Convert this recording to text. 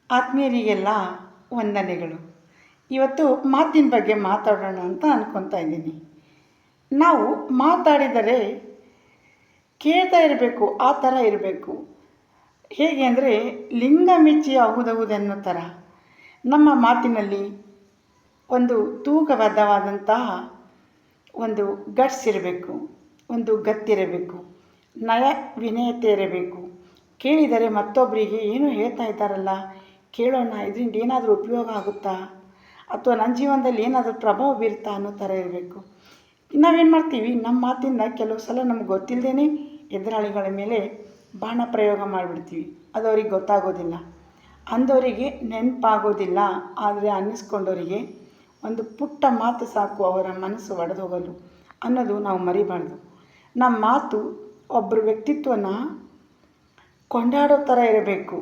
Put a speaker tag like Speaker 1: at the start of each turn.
Speaker 1: ಆತ್ಮೀಯರಿಗೆಲ್ಲ ವಂದನೆಗಳು. ಇವತ್ತು ಮಾತಿನ ಬಗ್ಗೆ ಮಾತಾಡೋಣ ಅಂತ ಅಂದ್ಕೊತಾ ಇದ್ದೀನಿ. ನಾವು ಮಾತಾಡಿದರೆ ಕೇಳ್ತಾ ಇರಬೇಕು, ಆ ಥರ ಇರಬೇಕು. ಹೇಗೆ ಅಂದರೆ ಲಿಂಗ ಮೆಚ್ಚಿ ಹೌದೌದೆನ್ನೋ ಥರ ನಮ್ಮ ಮಾತಿನಲ್ಲಿ ಒಂದು ತೂಕಬದ್ಧವಾದಂತಹ ಒಂದು ಗಟ್ಸ್ ಇರಬೇಕು, ಒಂದು ಗತ್ತಿರಬೇಕು, ನಯ ವಿನಯತೆ ಇರಬೇಕು. ಕೇಳಿದರೆ ಮತ್ತೊಬ್ಬರಿಗೆ ಏನು ಹೇಳ್ತಾ ಇದ್ದಾರಲ್ಲ ಕೇಳೋಣ, ಇದರಿಂದ ಏನಾದರೂ ಉಪಯೋಗ ಆಗುತ್ತಾ ಅಥವಾ ನನ್ನ ಜೀವನದಲ್ಲಿ ಏನಾದರೂ ಪ್ರಭಾವ ಬೀರುತ್ತಾ ಅನ್ನೋ ಥರ ಇರಬೇಕು. ನಾವೇನು ಮಾಡ್ತೀವಿ, ನಮ್ಮ ಮಾತಿಂದ ಕೆಲವು ಸಲ ನಮ್ಗೆ ಗೊತ್ತಿಲ್ಲದೇ ಎದುರಾಳಿಗಳ ಮೇಲೆ ಬಾಣ ಪ್ರಯೋಗ ಮಾಡಿಬಿಡ್ತೀವಿ. ಅದು ಅವ್ರಿಗೆ ಗೊತ್ತಾಗೋದಿಲ್ಲ, ಅಂದವರಿಗೆ ನೆನಪಾಗೋದಿಲ್ಲ. ಆದರೆ ಅನ್ನಿಸ್ಕೊಂಡವರಿಗೆ ಒಂದು ಪುಟ್ಟ ಮಾತು ಸಾಕು ಅವರ ಮನಸ್ಸು ಒಡೆದೋಗಲು ಅನ್ನೋದು ನಾವು ಮರಿಬಾರ್ದು. ನಮ್ಮ ಮಾತು ಒಬ್ಬರ ವ್ಯಕ್ತಿತ್ವನ ಕೊಂಡಾಡೋ ಥರ ಇರಬೇಕು.